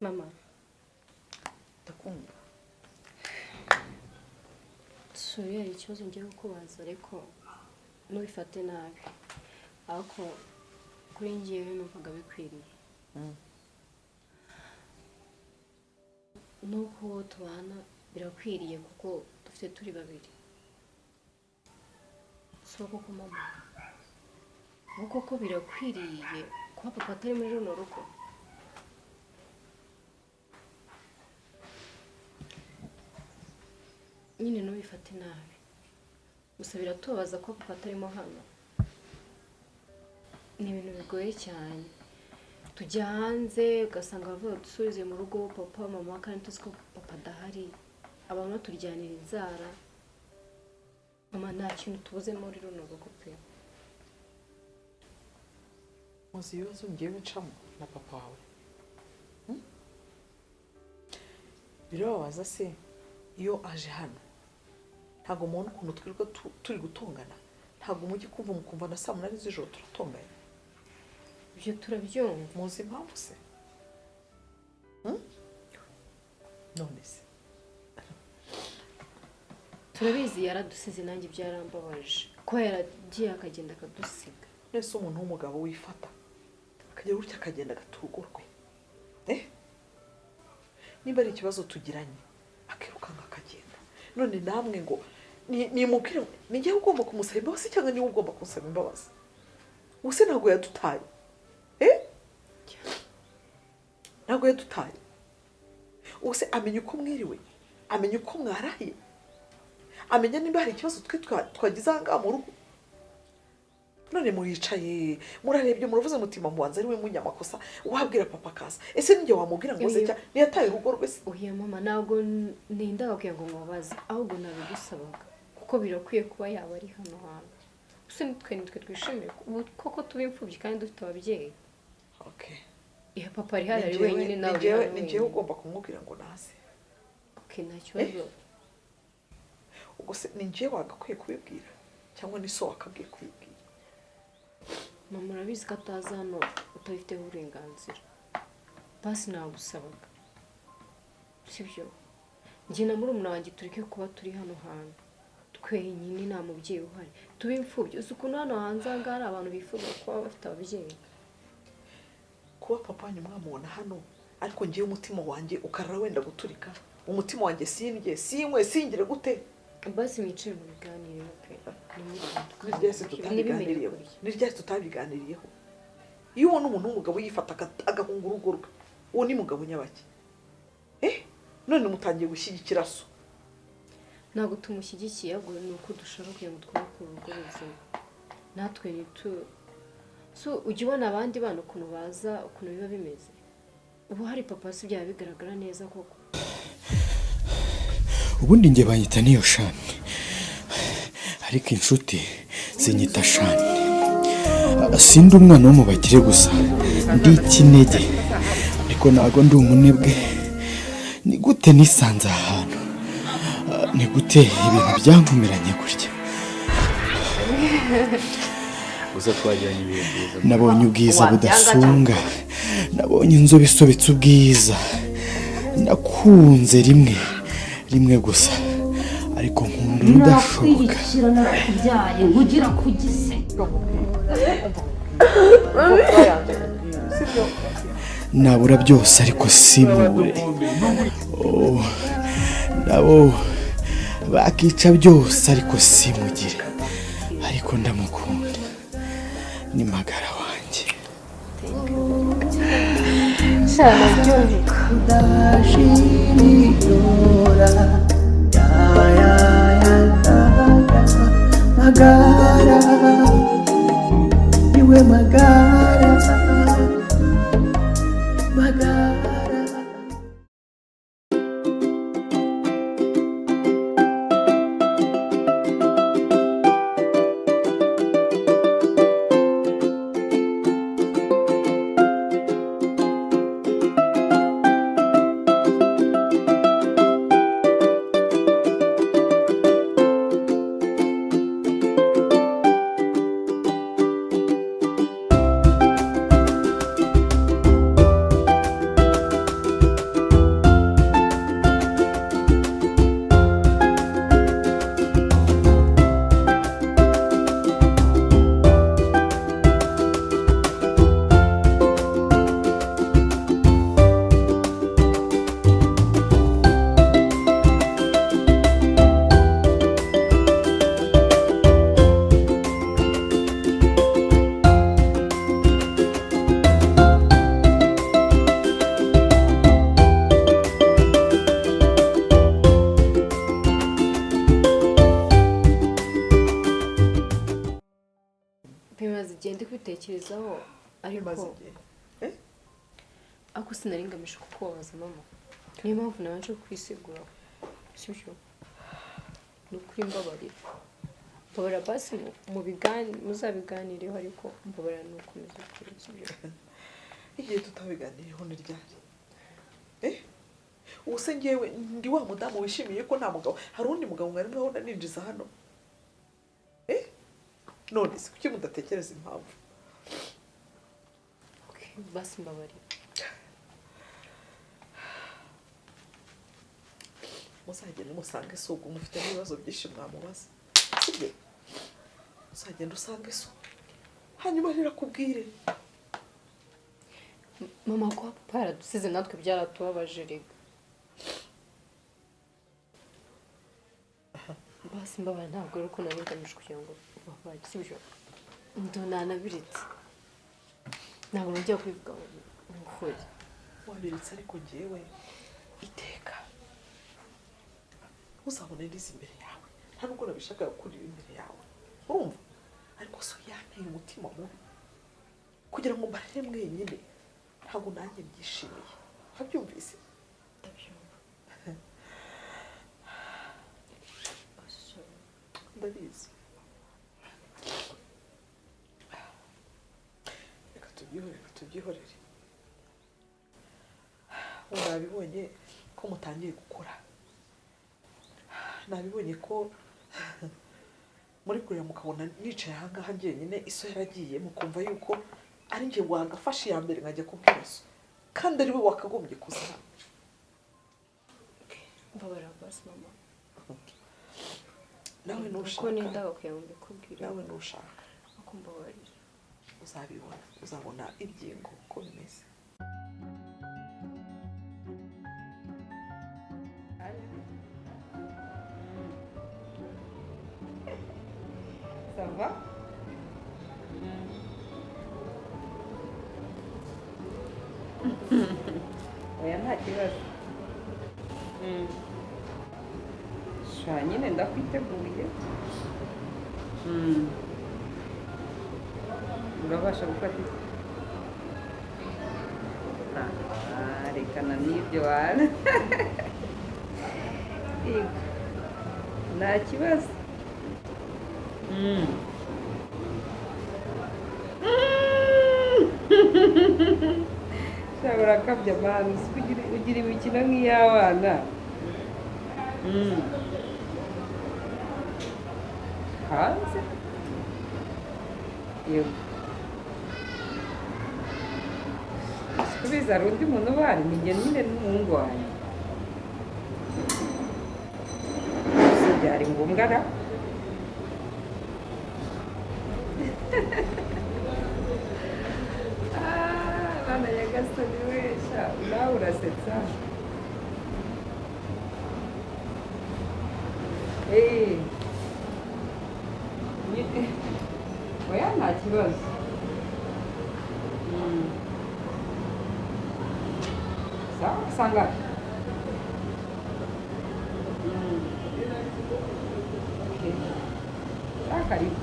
Mama, ndakumva. sorry hari ikibazo ngiye kukubaza ariko ntubifate nabi. Ariko kuri njyewe numvaga bikwiriye. Nuko tubana birakwiriye kuko dufite turi babiri. So koko mama. Nuko ko birakwiriye kuba papa atari muri runo rugo. Nyine ntubifate nabi. Gusa biratubabaza ko papa atarimo hano. Ni ibintu bigoye cyane. Tujya hanze ugasanga bavuga dusubize mu rugo papa mama kandi tuzi ko papa adahari. Abantu turyanira inzara. Mama nta kintu tubuze muri runo rugo pe. Muzi ibibazo ngewe ncamo na papa wawe. Birababaza se iyo aje hano. Ntago umuntu ukuntu twirirwa turi gutongana. Ntago mujye kumva mukumva na saa 8 z'ijoro turatongana. Ibyo turabyumva. Muzi impamvu se? None se turabizi yaradusize nanjye byarambabaje ko yaragiye akagenda akadusiga. Nese umuntu w'umugabo wifata akagera gutya akagenda agaturugurwe. Niba ari ikibazo tugiranye akiruka akagenda. None namwe ngo ni mukire nijye ugomba kumusaba imbabazi cyangwa ni ugomba kumusaba imbabazi? Use ntago yadutaye. Ntago yadutaye. Use amenye uko mwiriwe, amenye uko mwarahiye. Amenya niba hari ikibazo twagize anga mu rugo. None muricaye murarebye muruvuze mutima mubanza ari we munyamakosa wabwira papa kaza. Ese ninjye wamubwira ngo ze cya ni yataye urugo rwese. Oya mama ntabwo nindaga kugira ngo mubaze ahubwo nabigusabaga kuko birakwiye kuba yaba ari hano hantu. Use nitwe twishimiye koko tuba imfubyi kandi dufite ababyeyi. Okay. Iya papa ari hari wenyine nawe. Ninjye ugomba kumubwira ngo naze. Okay nta kibazo. Ubwo se ninjye wagakwiye kubibwira cyangwa ni so wakabwiye kubibwira? Mama urabizi ko ataza hano utabifiteho uburenganzira. Basi nagusabaga. Sibyo. Njye na murumuna wanjye tureke kuba turi hano hantu. Twenyine nta mubyeyi uhari. Tube imfubyi. Uzi ukuntu hano hanze hari abantu bifuza kuba bafite ababyeyi. Kuba papa wanyu mwamubona hano ariko ngiye umutima wanjye ukarara wenda guturika. Umutima wanjye sindye sinywe singire gute? Basi mwicire mu biganiro pe. Niryase tutabiganiriyeho. Iyo ubona umuntu w'umugabo yifata agahunga urugo rwe, uwo ni mugabo nyabaki? None mutangiye gushyigikira so. Ntabwo tumushyigikiye ahubwo ni uko dushaka kugira ngo twubake urugo ruzima. Natwe nitu so ujya ubona abandi bana ukuntu baza ukuntu biba bimeze. Ubu hari papa si byaba bigaragara neza koko. Ubundi nge banyita niyo-sean ariko inshuti zinyita Sean. Sindi umwana wo mu bakire gusa ndi ikinege ariko ntago ndi umunebwe. Ni gute nisanze ahantu, ni gute ibintu byankomeranye gutya. Uza twajyanye ibihe byiza. Nabonye ubwiza budasunga, nabonye inzobe isobetse ubwiza, nakunze rimwe gusa ariko nkunda udashoboka. Ngugira kugise Nabura byose ariko simubure. Nabo bakica byose ariko simugire, ariko ndamukunda. Ni magara wanjye. Cyane byumvika. Magara, iwe magara, magara. bimaze igihe ndi kwitekerezaho ariko ako sinari ngamije kukubabaza mama niyo mpamvu nabanje kwisigura sibyo ni ukuri mbabarira mbabara basi muzabiganireho ariko mbabara ni ukomeza kuri sibyo igihe tutabiganireho ni ryari ubuse ngewe ndi wa mudamu wishimiye ko nta mugabo hari undi mugabo mwari murabona ninjiza hano none se kuki mudatekereza impamvu basi mbabarira muzagenda musanga isuku mufite n'ibibazo byinshi mwamubaza sibyo muzagenda usanga isuku hanyuma rirakubwire mama ko papa yaradusize natwe byaratubabaje rega basi mbabarira ntabwo ari uko nari ngamije kugira ngo babaye sibyo ndonanabiritse ntabwo nongera kubivuga nk'ukuri wabiritse ariko ngewe iteka uzabona ndizi imbere yawe nta nubwo nabishakaga kurira imbere yawe urumva ariko so yanteye umutima mubi kugira ngo mbarire mwenyine ntabwo nanjye byishimiye wabyumvise ndabyumva ndabizi reka tubyihorere nabibonye ko mutangiye gukora nabibonye ko muri kureba mukabona nicaye ahangaha njyenyine iso yaragiye mukumva yuko ari njye wagafashe iya mbere nkajya kubwira so kandi ari we wakagombye kuza hano mbabarira basi mama nawe nushaka ko nindagakwiye ngo mbikubwire nawe nushaka uko mbabarira uzabibona uzabona ibyingo uko bimeze Ça va? Oya nta kibazo. Sha nyine ndakwiteguye. Urabasha gufata iki? Rekana n'ibyo wana. Nta kibazo. Shabura kabya mani ugira imikino nk'iy'abana hanze yego sikubiza hari undi muntu ubari ni njye nyine n'umuhungu wanjye gusa byari ngombwa ra bana nyagasani wesha nawe urasetsa oya nta kibazo sawa usanga karibu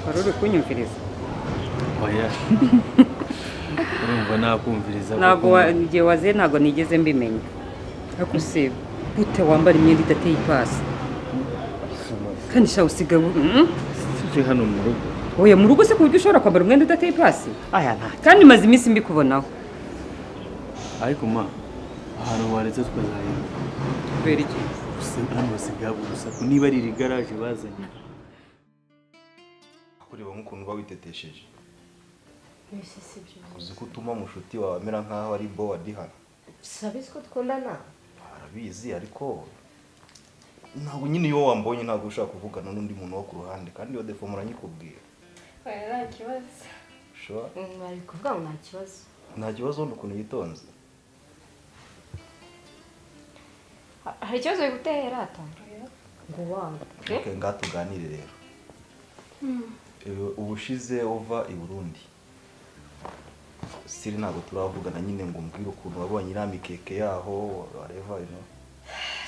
wari uri kunyumviriza oya urumva nakumviriza ntabwo igihe waziye ntabwo nigeze mbimenya ariko se gute wambara imyenda idateye ipasi kandi sha usiga turi hano mu rugo oya mu rugo se ku buryo ushobora kwambara umwenda udateye ipasi aya nta kandi maze iminsi mbikubonaho ariko ma ahantu waretse twazahira kubera iki hano basigaye urusaku niba ari iri garaje bazanye kureba nk'ukuntu uba witetesheje sibyo uzi ko utuma mushuti wawe amera nk'aho ari bo wadihana sabizi ko twundana arabizi ariko ntabwo nyine iyo wambonye ntabwo ushaka kuvugana n'undi muntu wo ku ruhande kandi iyo defo muranyikubwira nta kibazo sure mwari kuvuga ngo nta kibazo nta kibazo wenda ukuntu yitonze hari ikibazo bigutera atandukanye ngo wanga okay ngaha tuganire rero ubushize uva i Burundi siri ntabwo turavugana nyine ngo mbwire ukuntu wabonye iriya mikeke yaho whatever you know.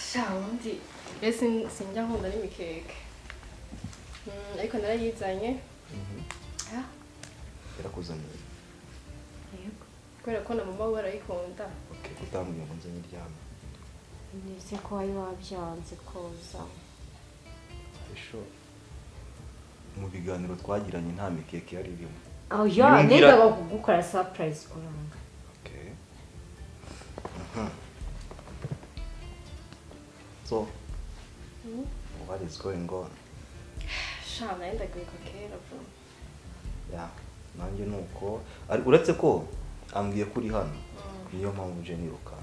Sha undi ese sinjya nkunda n'imikeke. Ariko narayizanye. Yarakuzaniye. Yego. Kubera ko na mama barayikunda. Okay, kutambwiye ngo nze nyiryame. Nise ko wari wabyanze koza. Esho. Mu biganiro twagiranye nta mikeke yari irimo. Oh ya, nenda bakugukora surprise kuranga. Okay. So, what is going on? Sha nenda gukora kera bro. Ya, nanjye nuko uretse ko ambwiye kuri hano. Niyo mpamvu je niruka.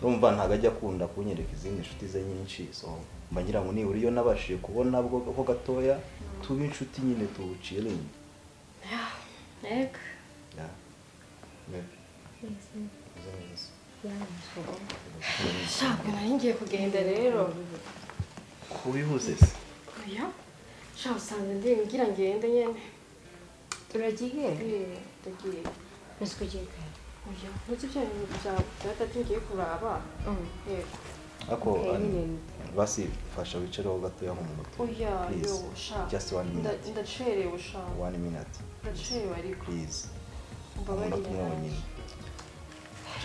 Urumva ntago ajya akunda kunyereka izindi nshuti ze nyinshi, so mba ngira ngo nibura iyo nabashije kubona bwo ko gatoya tuba inshuti nyine tuwuciringi. Nek. Ya. Shabwe nari ngiye kugenda rero. Kubihuse se. Oya. Sha usanze ndi ngira ngende nyene. Turagiye? Tugiye. Ese kugiye kare? Oya, ntuzi bya byatatu ngiye kuraba. Yego. Ako basi fasha wicereho gatoya nko mu mutwe. Oya, yo sha. Just 1 minute. Ndacerewe sha. 1 minute. Ndacerewe ariko. Please. Mbabarira.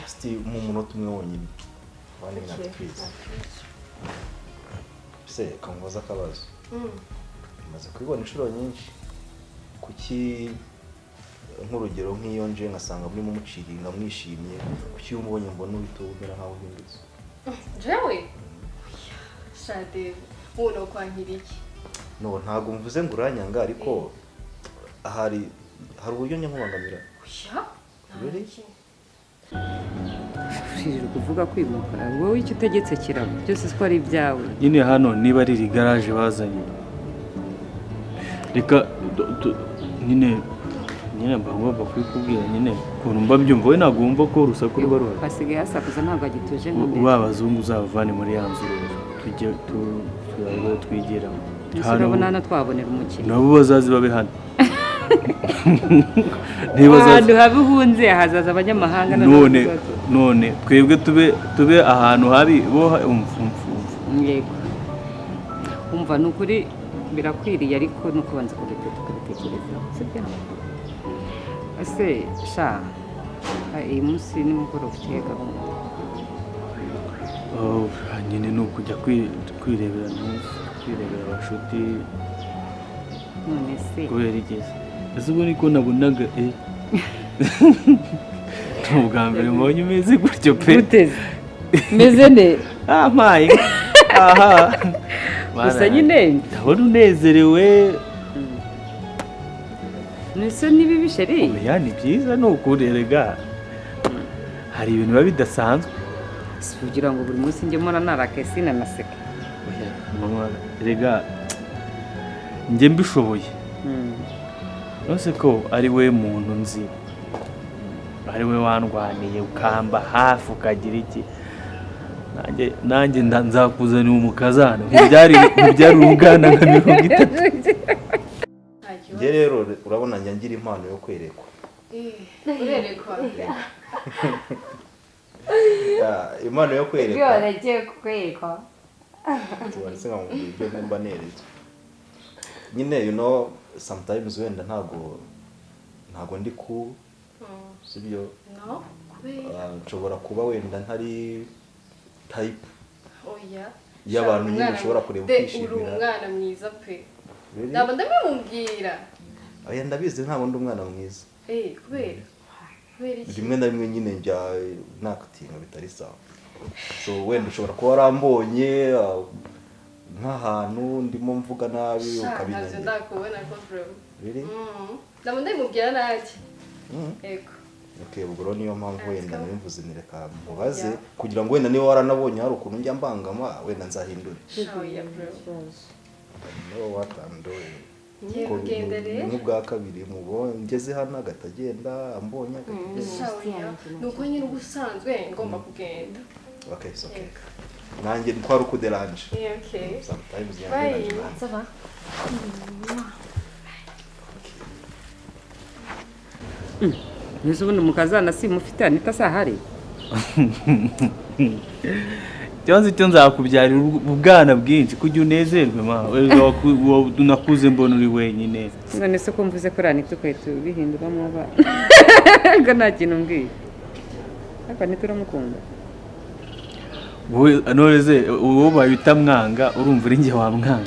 Just mu munota umwe wonyine. 1 minute please. Se kangoza akabazo. Maze kubibona inshuro nyinshi. Kuki nk'urugero nk'iyo nje ngasanga muri mumuciringa mwishimye, kuki umubonye mbona ubitubera nkaho uhindutse. Jewe? Shade, uno kwankira iki? No, ntago mvuze ngo uranyanga ariko hari uburyo nyankubangamira. Oya? Really? Ushirira kuvuga kwimuka wowe icyo utegetse kirabo byose siko ari ibyawe. Nyine hano niba ari garage bazanye. Reka nyine mba ngomba kwikubwira nyine ukuntu mba byumva we ntabwo wumva ko urusaku ruba ruhari. Basigaye hasakuza ntabwo agituje nka mbere. Babazungu uzabavane muri ya nzu tujye twigira hano nana twabonera umukino. Nabo bazazi babe hano. Ahantu habihunze hazaza abanyamahanga none twebwe tube ahantu habi bo yego. Umva nukuri birakwiriye ariko nukubanza kubitekereza. Sibyo? Ase sha iyi munsi nimugoroba ufite gahunda. Nyine ni ukujya kwirebera abashuti. None se kubera igeze ese ubu niko nabonaga ubwa mbere mbonye umeze gutyo pe. Guteze meze neza. Mpaye aha gusa nyine ndabona unezerewe. Nese nibi bisheri. Oya ni byiza ni ukurerega hari ibintu biba bidasanzwe. Kugira ngo buri munsi njye mora narakesi na naseka. Oya mama rega njye mbishoboye. Nose ko ari we muntu nzi. Ari we wandwaniye ukamba hafi ukagira iki. Nanjye nzakuzanira umukazana. Ntibyari ungana nka 30. Nge rero urabona ngira impano yo kwerekwa. Urerekwa. Impano yo kwerekwa. Iyo nagiye kwerekwa. Tuwaretse nka mu buryo mba neretse. Nyine you know sometimes wenda ntago ndi ku sibyo. No, kubera nshobora kuba wenda ntari type. Oya. Y'abantu nyine ushobora kureba ukishimira. Uri umwana mwiza pe. Ndaba ndabimubwira. Oya ndabizi ntabwo ndi umwana mwiza. Kubera rimwe na rimwe nyine njya nakutinga bitari sawa. So wenda ushobora kuba warambonye nk'ahantu ndimo mvuga nabi ukabinyangira. Ntabwo ndakubona ko bro. Really? Ndaba ndamubwira naki. Ego. Okay, ubwo niyo mpamvu wenda nimvuze nireka mubaze kugira ngo wenda niba waranabonye hari ukuntu njya mbangama wenda nzahindura. Oya bro. No what I'm doing. Nubwa kabiri ngeze hano agatagenda ambonye agatagenda. Nuko nyine ubusanzwe ngomba kugenda. Okay, it's okay. Nanjye ntwara ukuderanje. Okay. Sometimes Bye. Ça va? Nese ubundi mukazana simufite Anita sahari. Cyanze cyo nzakubyarira ubwana bwinshi kujya unezerwe ma nakuze mbona uri wenyine. None se ko mvuze ko Anita ukwetu bihinduramo abana. Ngo nta kintu mbwiye. Ariko Anita uramukunda. Wowe anoreze uwo bayita mwanga urumva uri nge wa mwanga.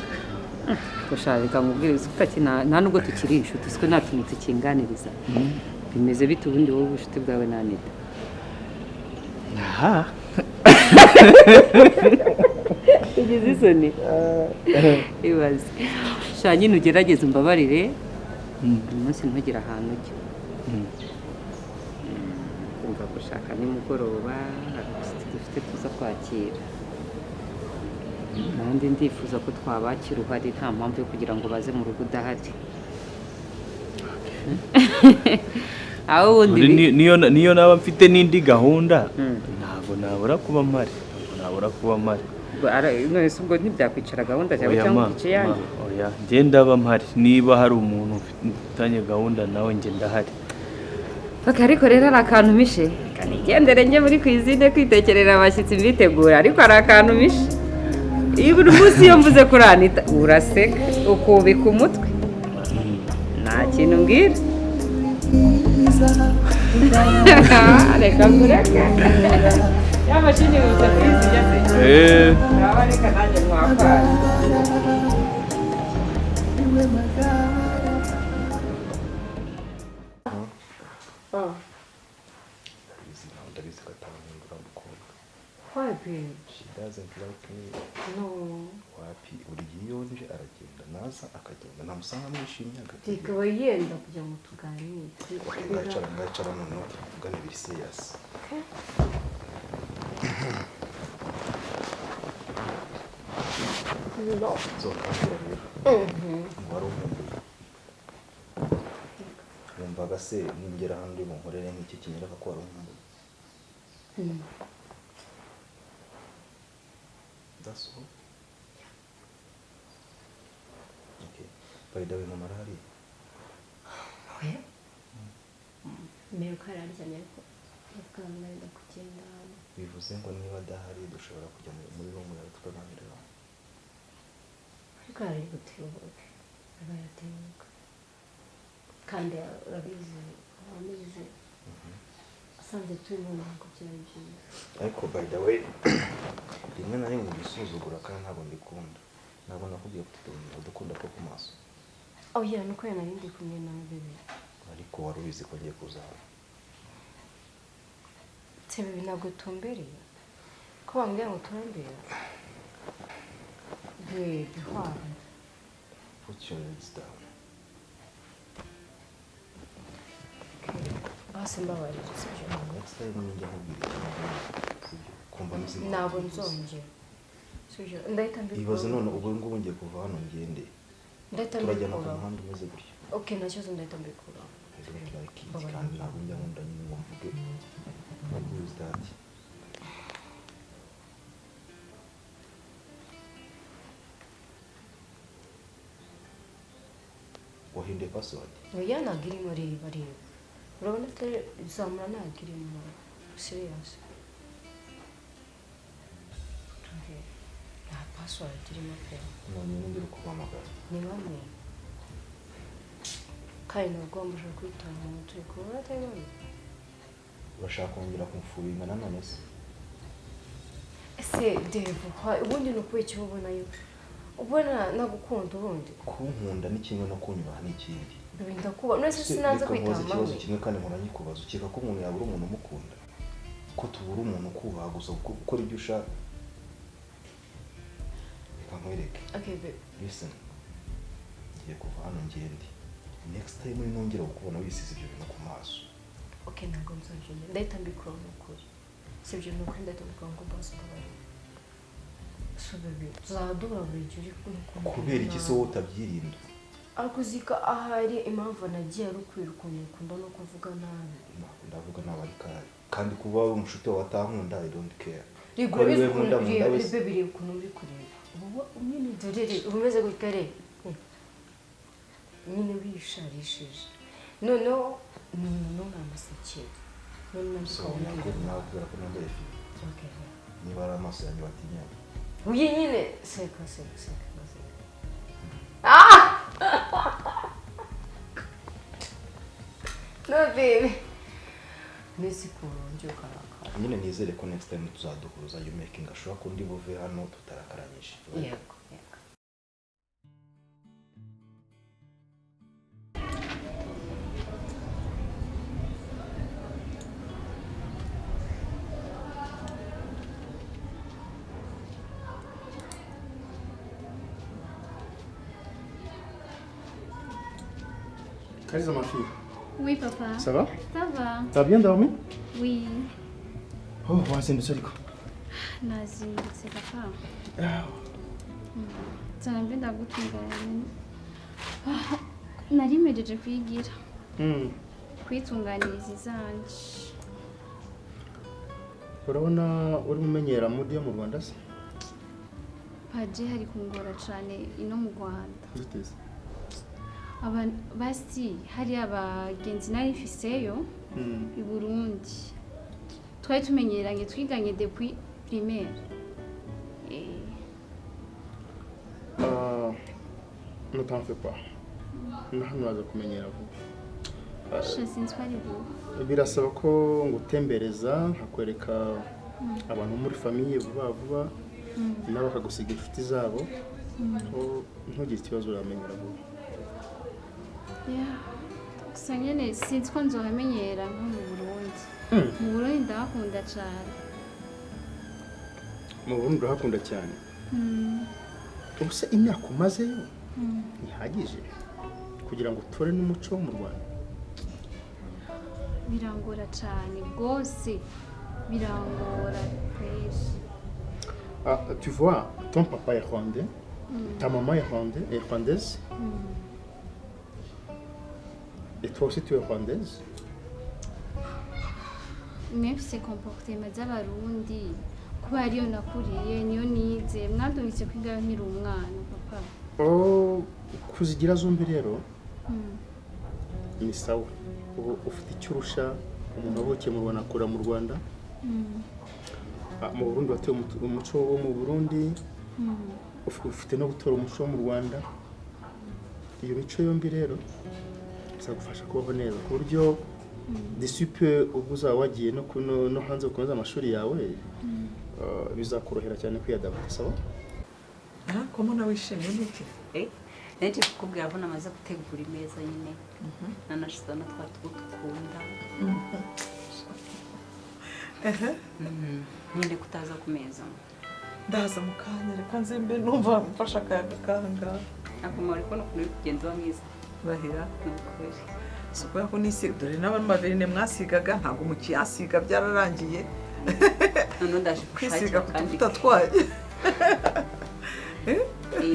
Gushaka bikamubwira usukaki nta nubwo tukiri inshuti siko nta kintu tukinganiriza. Bimeze bite ubundi wowe ubushuti bwawe na Anita? Aha. Ugize isoni. Ibaze. Shanye nugerageze umbabarire. Umunsi ntugire ahantu ujya. Umva gushaka nimugoroba dufite tuza kwakira. Nandi ndifuza ko twabakira uhari nta mpamvu yo kugira ngo baze mu rugo udahari. Aho undi niyo naba mfite n'indi gahunda ntabwo nabura kuba mpari. None se ubwo ntibyakwicara gahunda zawe cyangwa igice yanjye? Oya ngenda aba mpari niba hari umuntu ufitanye gahunda nawe nge ndahari. Ariko rero ari akantu mishe kanigendere njye muri kwizine kwitekerera abashyitsi mbitegura ariko ari akantu mishe iyo buri munsi iyo mvuze kuri Anita uraseka ukubika umutwe nta kintu mbwira reka ngureke ya mashini yuta kwizi yase naba reka nanjye mwakwara Why, babe? She doesn't like me. No. Wapi uriyonje aragenda naza akagenda namusanga mwishimye agati. Tikaba yenda kujya mu tuganire. Ngacara noneho tuvugane biri serious. No. So rero. Wari umuntu. Yumvaga se ningera handi mu nkorere nk'iki kinyereka ko wari umuntu. That's all. Okay. By the way, Mama Rari. Oya. Meyo kararya ko bwamunaenda kugenda. Bivuze ngo niba adahari dushobora kujya muri room yawe tukaganira. Ariko ari gutibuka. Abayatibuka. Kandi urabizi ameze. Asanze turi mu ngo byari byiza. Ariko by the way, rimwe na rimwe bisuzugura kandi ntabwo ndikunda. Ntabwo nakubwiye ko udukunda ko ku maso. Oh yeah, nuko yana ndi kumwe nawe bebe. Ariko wari ubizi ko ngiye kuzaba. Tebe ntabwo tumbereye. Ko bambwiye ngo turambera. Baby, why? Put your heads down. Basi mbabarira sibyo. Next time ninjya nkubwira sibyo. Kumva nzi. Ntabwo nzongera. Sibyo. Ndahita mbikora. Ibaze none ubu ngubu ngiye kuva hano ngende. Ndahita Turajya mbikora. mu muhanda umeze gutya. Okay, nacyo ndahita mbikora. Kandi ntabwo njya nkunda nyine ngo mvuge. What is that? Wahinduye password? Oya ntabwo irimo reba. Urabona ko izamura ntabwo irimo. Serious. Nta password irimo pe. None ndi kuguhamagara. Ni bamwe. Kandi ntabwo mbasha kwitanga mu turi kubona atari Urashaka kongera kumfuringa nanone se? Ese Dave, ubundi nukuye cyo ubona yo. Ubona nagukunda ubundi. Kunkunda ni kimwe no kunyura ni ikindi. Binda kuba nese sinaza kwitama. Ikibazo kimwe kandi nkora nyikubaza ukeka ko umuntu yabura umuntu umukunda. Ko tubura umuntu kubaha gusa gukora ibyo ushaka. Kamwereke. Okay, babe. Listen. Ngiye kuva hano ngende. Next time nongera kukubona wisize ibyo bintu ku maso. Okay, ntabwo nzongera. Ndahita mbikora n'ukuri. Sibyo nuko ndahita mbikora ngo basi kabari. So baby, zadura buri gihe uri kubera iki se wowe utabyirinda? Akuzika ahari impamvu nagiye ari kwirukunda ukunda no kuvuga nabi. Ndavuga nabi kandi kuba uri umushuti wawe atankunda I don't care. Rigwe biri ukuntu uri kureba. Ubu nyine dorere umeze gutare. Nyine wisharishije. noneho ntamuseke none nawe kubera ko nambaye fime niba ari amaso yanjye batinyanye uye nyine seka no baby nisi kurunje ukarakara nyine nizere ko next time tuzaduhuza you making sure ko ndi buve hano tutarakaranyije yego Kariza ma fille. Oui, papa. Ça va? Ça va. T'as bien dormi? Oui. Oh, wazindutse ariko. Nazindutse papa. Ah, Nsanzwe ndagutunganya. Nari mpejeje kwigira. Kwitunganiriza izanje. urabona uri mumenyera mudi yo mu Rwanda se? Paje hari kungora cyane ino mu Rwanda. Ziteze. Basi hari abagenzi nari fiseyo i Burundi. Twari tumenyeranye twiganye depuis primaire. Ne t'en fais pas. Hano waza kumenyera vuba. Sinzi ko ari vuba. Birasaba ko ngutembereza nkakwereka abantu muri famiye vuba nabo bakagusiga inshuti zabo ntugire ikibazo uramenyera vuba. Gusa nyine sinzi ko nzohamenyera nko mu Burundi. Mu Burundi ndahakunda cyane. Mu Burundi urahakunda cyane? Ubuse imyaka umazeyo ntihagije kugira ngo utore n'umuco wo mu Rwanda? Birangora cyane rwose, birangora kwezi. Tu vois, ton papa est rwandais, ta maman est rwandaise, et toi aussi tu es rwandaise. Même si comportement z'abarundi kuba ariyo nakuriye niyo nize mwadungitse kwiga nkiri umwana papa. Kuzigira zombi rero ni sawa. Ufite icyo urusha umuntu wavukiye mu Rwanda akura mu Rwanda. Mu Burundi watuye umuco wo mu Burundi, ufite no gutora umuco wo mu Rwanda. Iyo mico yombi rero izagufasha kubaho neza ku buryo disupe ubwo uzaba wagiye no hanze gukomeza amashuri yawe bizakorohera cyane kwiyadapta. Sawa? Ko mbona wishimye n'iki? Nje kukubwira ko namaze gutegura imeza nyine nanashize na twatugukunda nyine kutaza ku meza Ndaza mu kanya reka nzembe numva mfasha akayaga kanga. akomora ko no kugenda bamwiza Bahira n'ukuri siko yako nisi dore n'abantu baverine mwasigaga ntago mukiyasiga byararangiye. none ndaje kwisiga kushakira kandi kutatwaye.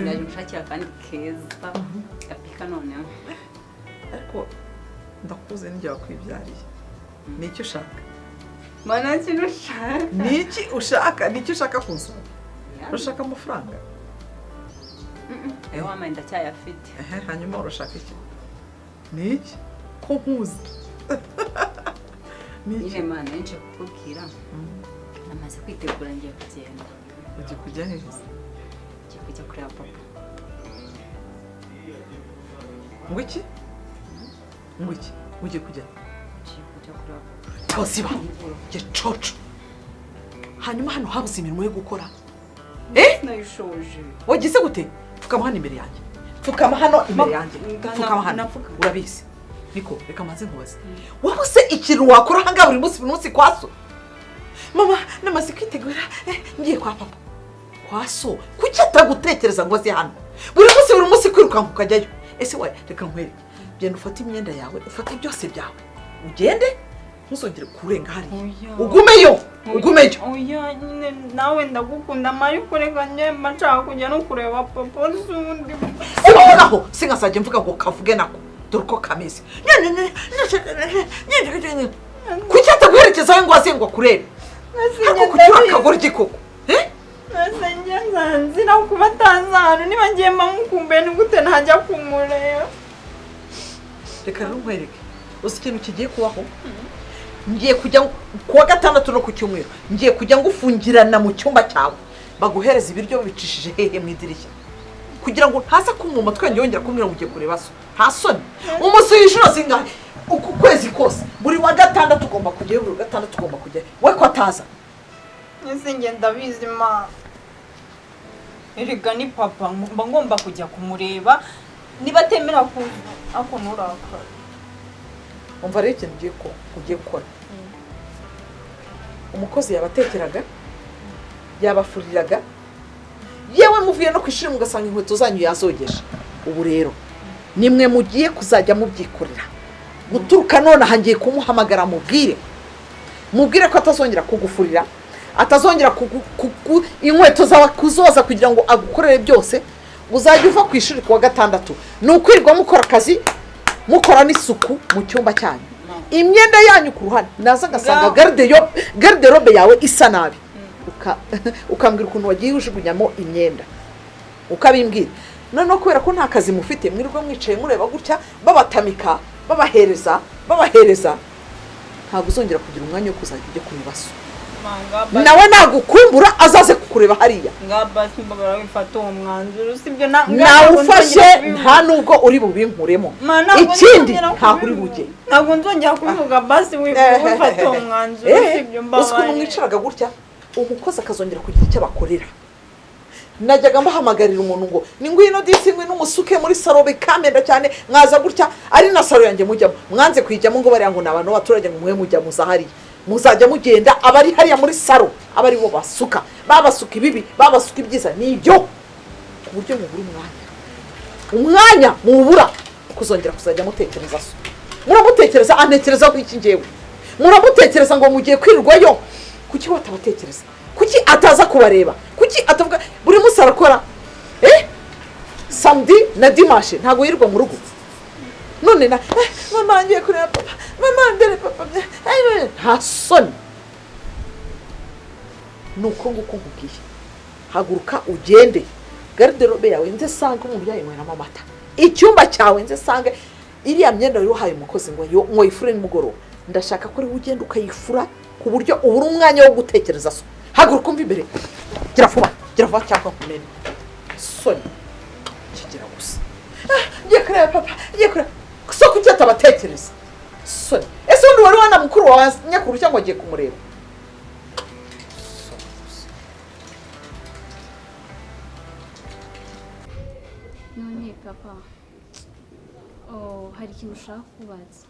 ndaje gushakira kandi keza apika none Ariko ndakuze njya kwibyariye. Niki ushaka? mana kintu ushaka Niki ushaka? Niki ushaka kunsaba? Urashaka amafaranga? wamaye ndacyayafite Hanyuma urashaka iki? Niki? Ko nkuzi. nyine mana nje kukubwira namaze kwitegura ngiye kugenda. Ugiye kujya hehe? Ngiye kujya kureba papa. Ngwiki? Ngwiki? Ugiye kujya? Ngiye kujya kureba papa. Tosiba. Gicoco. Hanyuma hano habuze imirimo yo gukora. Nayishoje. Wagize gute? Pfukama hano imbere yanjye. Pfukama hano imbere yanjye. Pfukama hano. Urabizi. Niko reka maze nkubaze. Wabuse ikintu wakora hanga buri munsi kwaso. Mama namaze kwitegura ngiye kwa papa. Kwaso kuki atagutekereza ngo aze hano? Buri munsi kwirukanka ukajyayo. Ese we reka nkwereke. Genda ufate imyenda yawe, ufate byose byawe. Ugende ntuzongere kurenga hari. Ugumeyo. Oya nyine nawe ndagukunda mayi kurega nye machaka kujya no kureba papa zundi. Ubonaho singasajye mvuga ngo kavuge nako. Dore ko kameze. Kuki ataguherekeza ngo azengo kurebe? Ako kugira akagoryi koko. Nasenye nzira kuba tazana niba ngiye mamukumbe ni gute ntajya kumureba. Reka nkwereke. uzi ikintu kigiye kubaho ngiye kujya kuwa gatandatu no ku cyumweru ngiye kujya ngufungirana mu cyumba cyawe baguhereza ibiryo bicishije hehe mu idirishya kugira ngo ntaza kumwuma twenge yongera kumwira mugiye kureba so nta soni umunsi w'ijoro zingahe uku kwezi kose buri wa gatandatu ugomba kujyayo buri gatandatu ugomba kujyayo we ko ataza ese ngenda bizi ma erega ni papa mba ngomba kujya kumureba niba atemera kuza ako nurakara umva rero ikintu ugiye gukora umukozi yabatekeraga yabafuriraga yewe muvuye no kwishira mugasanga inkweto zanyu yazogeje ubu rero nimwe mugiye kuzajya mubyikorera guturuka none hangiye kumuhamagara mubwire ko atazongera kugufurira atazongera inkweto zawe kuzoza kugira ngo agukorere byose uzajya uva ku ishuri kuwa gatandatu nukwirirwa mukora akazi mukora n'isuku mu cyumba cyanyu imyenda yanyu ku ruhande naza ngasanga garderobe yawe isa nabi ukambwira ukuntu wagiye ujugunyamo imyenda ukabimbwira noneho kubera ko nta kazi mufite mwirirwa mwicaye mureba gutya babatamika babahereza ntabwo uzongera kugira umwanya wo kuzajya ujya kureba so nawe nagukumbura azaze kukureba hariya ngabasi mbagara wifata uwo mwanzuro sibyo nawe ufashe nta nubwo uri bubinkuremo ikindi ntaho uri bujye ntabwo nzongera kubivuga basi wifata uwo mwanzuro sibyo mbabaye uzi ukuntu mwicaraga gutya umukozi akazongera kugira icyo abakorera najyaga mbahamagarira umuntu ngo ni ngwino disi ngwino umusuke muri salo bikamenda cyane mwaza gutya ari na salo yanjye mujyamo mwanze kuyijyamo ngo bariya ngo ni abantu b'abaturage ngo muhe mujya muzahariye muzajya mugenda abari hariya muri salo abari bo basuka babasuka ibibi babasuka ibyiza nibyo ku buryo mubura umwanya mubura kuzongera kuzajya mutekereza so muramutekereza antekerezaho iki ngewe muramutekereza ngo mugiye kwirirwayo kuki watabatekereza kuki ataza kubareba kuki atavuga buri munsi arakora samedi na dimanche ntabwo yirirwa mu rugo none na mama ngiye kureba papa mama ndere papa nta soni nuko nguko nkubwiye haguruka ugende garderobe yawe nze sanga umuntu yayinyweramo amata icyumba cyawe nze sanga iriya myenda wari wahaye umukozi ngo yifure nimugoroba ndashaka ko uri ugenda ukayifura ku buryo ubura umwanya wo gutekereza so haguruka umva imbere gira vuba cyangwa nkumene soni kigira gusa ngiye kureba papa ngiye kureba so kuki atabatekereza soni ese undi wari wana mukuru wawe nyakuru cyangwa agiye kumureba none papa hari ikintu ushaka kubaza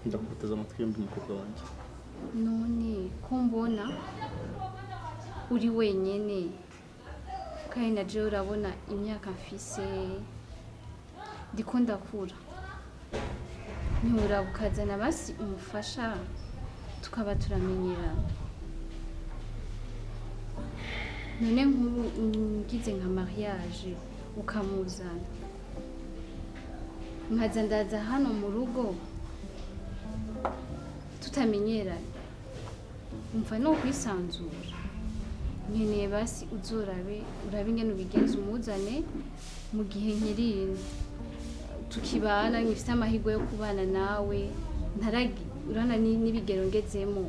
ndakuteza amatwi yombi umukobwa wanjye none ko mbona uri wenyine kandi na jewe urabona imyaka mfise ndiko ndakura ntura ukazana basi umufasha tukaba turamenyerana none nk'ubu ngize nka mariage ukamuzana nkaza ndaza hano mu rugo tutamenyeranye umva no kwisanzura nkeneye basi uzorabe urabe ingene ubigenza umuzane mu gihe nkirinde tukibana ngifite amahirwe yo kubana nawe urana n'ibigero ngezemo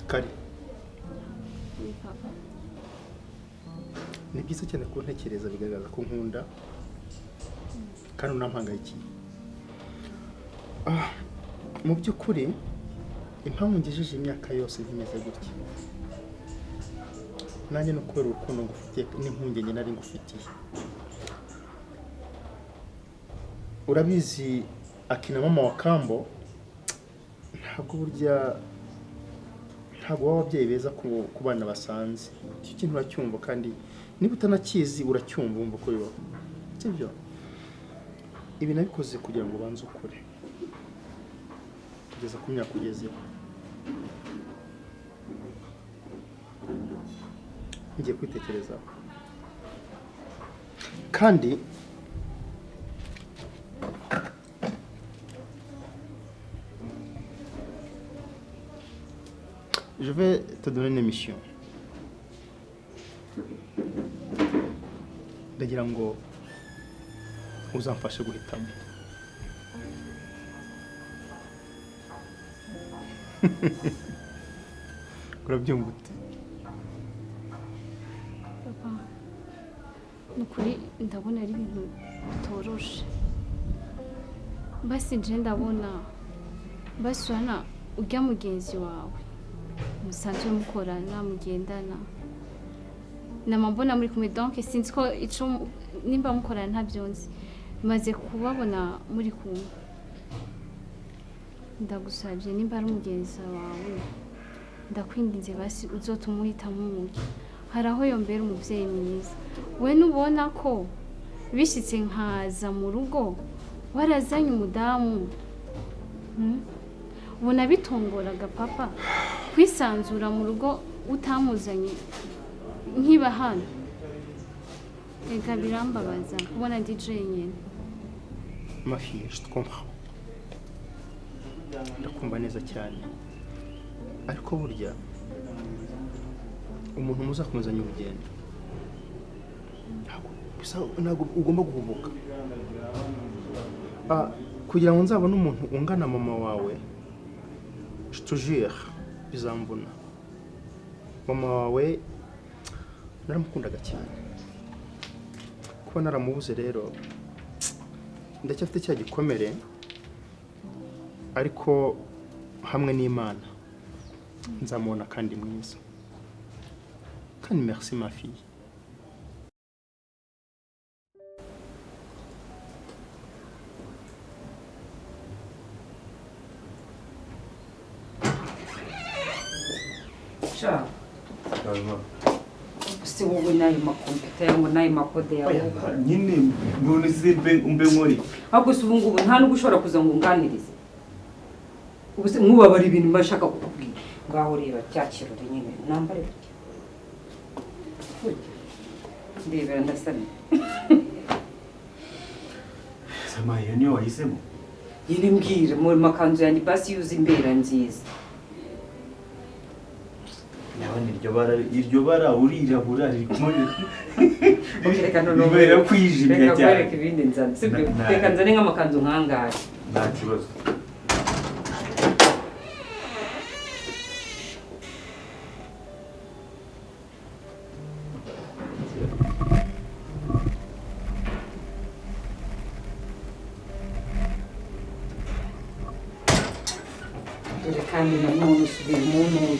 kari papa ni byiza cyane kuntekereza bigaragaza ko nkunda kandi unampangayikiye mu by'ukuri impamvu ngejeje imyaka yose ntimeze gutya nanjye no kubera urukundo ngufitiye n'impungenge nari ngufitiye urabizi akina mama wa kambo ntabwo burya ntabwo baba ababyeyi beza ku bana basanze icyo kintu uracyumva kandi niba utanakizi uracyumva wumva ko bibaho sibyo ibi nabikoze kugira ngo ubanze ukure kugeza ku myaka ugezeho ngiye kwitekerezaho kandi je vais te donner une mission ndagira ngo uzamfashe guhitamo. Urabyumva ute? Papa, nukuri ndabona ari ibintu bitoroshe. Basi nje ndabona basi urana ujya mugenzi wawe musanzwe mukorana mugendana namambona muri kumwe donc sinzi ko ico nimba mukorana ntabyonzi maze kubabona muri kumwe ndagusabye nimba ari umugenzi wawe ndakwindinze basi uzotumuhitamo umugi haraho yombera umuvyeyi mwiza we nubona ko bishitse nkaza mu rugo warazanye umudamu ubona bitongoraga papa kwisanzura mu rugo utamuzanye nkiba hano ega birambabaza kubona DJ nyene. Ma fille, je te comprends. Ndakumva neza cyane. Ariko burya umuntu muzakomezanya urugendo ntabwo ugomba guhubuka. Kugira ngo nzabone umuntu ungana mama wawe, je te jure bizambuna. Mama wawe naramukundaga cyane, kuba naramubuze rero ndacyafite cya gikomere, ariko hamwe n'Imana nzamubona kandi mwiza. Kandi merci ma fille. Cha. Si wowe nayo makompeta yangu nayo makode yawe. Nyine none se umbe nkori. Ahubwo si ubungubu nta nubwo ushobora kuza ngo unganirize. Ubuse mwubabara ibintu bashaka kukubwira. Ngaho reba cyakirore nyine nambare. Ndebera ndasana. Sama iyo niyo wahisemo. Yine mbwira mu makanzu yanjye basi yuze imbera nziza. Iryo bara urirabura riri kumwe. Reka none ubera kwijimya cyane. Reka ibindi nzana. Sibyo reka nzane nk'amakanzu nkangahe. Nta kibazo. Dore kandi nanone usubira umuntu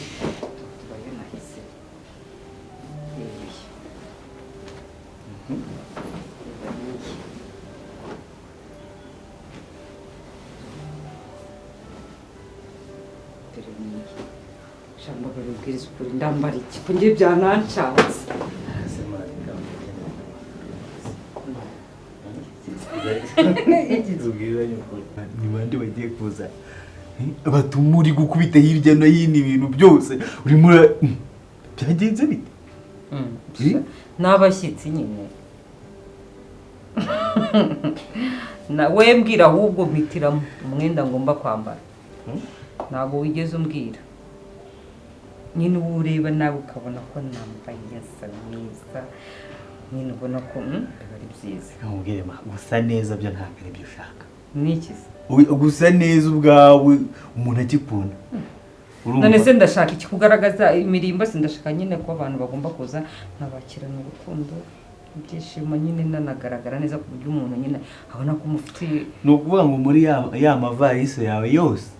ndambara iki ko ngiye byanancatse. Ni bande bagiye kuza batuma uri gukubita hirya no hino ibintu byose urimo byagenze bite? N'abashyitsi nyine na we mbwira ahubwo mpitiramo umwenda ngomba kwambara. Ntabwo wigeze umbwira nyine uba ureba nawe ukabona ko nambaye yasa neza nyine ubona ko biba ari byiza. Nkubwire ma gusa neza byo ntabwo ari byo ushaka. Niki se? Gusa neza ubwawe umuntu akikunda. None se ndashaka iki kugaragaza imirimbo se ndashaka nyine ko abantu bagomba kuza nkabakirana urukundo ibyishimo nyine nanagaragara neza ku buryo umuntu nyine abona ko umufitiye. Ni ukuvuga ngo muri ya mavarisi yawe yose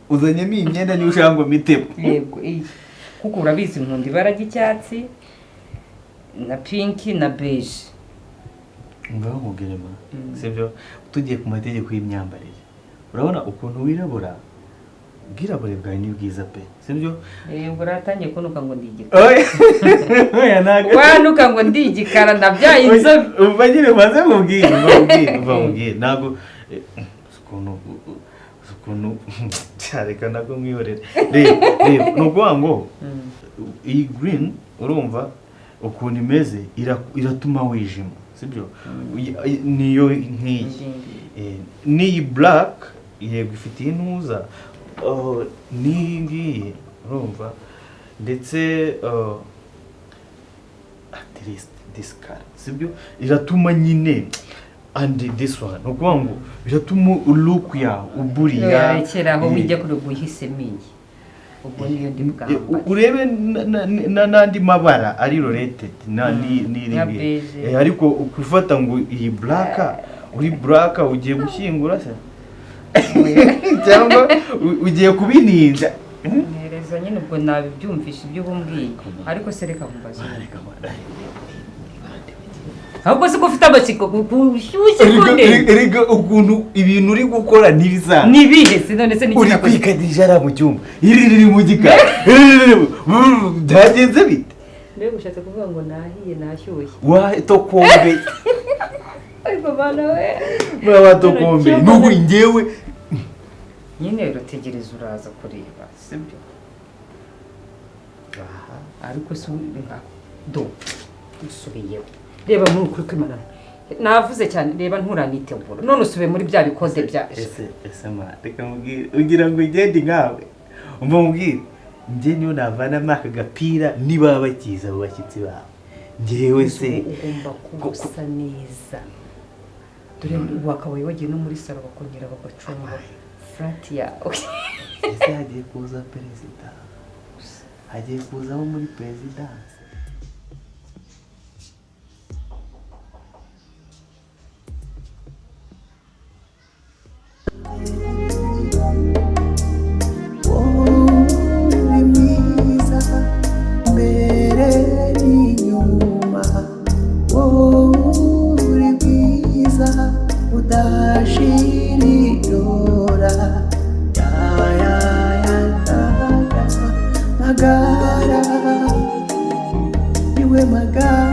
uzanyemo imyenda niyo ushaka ngo mitemo. Yego kuko urabizi nkunda ibara ry'icyatsi na pinki na beige. Ngaho nkubwire ma sibyo tugiye ku mategeko y'imyambarire urabona ukuntu wirabura ubwirabure bwawe ni bwiza pe sibyo. Uratangiye kunuka ngo ndigikara. Oya naga wanuka ngo ndigikara ndabyaye inzobe. Umva nyine maze mubwire ntago ukuntu cyareka nako mwihorera. Reba nukuvuga ngo iyi green urumva ukuntu imeze iratuma wijima sibyo. Niyo nk'iyi n'iyi black yego ifitiye intuza n'iyi ngiyi urumva ndetse at least this color sibyo iratuma nyine and this one ukuvuga ngo biratuma look ya uburiya yarekeraho wijya kuri guhisemo iyi ubwo niyo ndi bwamba urebe n'andi mabara ari related n'iri ariko ukufata ngo iyi black uri black ugiye gushyingura se cyangwa ugiye kubininja nereza nyine ubwo nabibyumvisha ibyo bumbwiye ariko se reka mbaza ahubwo se ko ufite amashyiko kushyushye kunde erega ukuntu ibintu uri gukora ntibiza nibihe se none se uri kwikadisha ara mu cyumba iri mu gikari byagenze bite mbega ushatse kuvuga ngo nahiye nashyushye wa tokombe ariko bana we baba tokombe n'ubu njyewe nyine rutegereza uraza kureba sibyo ariko se nka do usubiyeho reba muri ukuri kw'Imana navuze cyane reba nturanitegura none usube muri bya bikode bya ese ma reka mubwire ugira ngo igende nkawe umva mubwire njye niyo navana maka gapira niba bakiza abo bashyitsi bawe njyewe se ugomba kugusa neza dore wakabaye wagiye no muri salo bakongera bagacunga flat yawe ese hagiye kuza perezida hagiye kuza abo muri perezidansi Magara, iwe magara.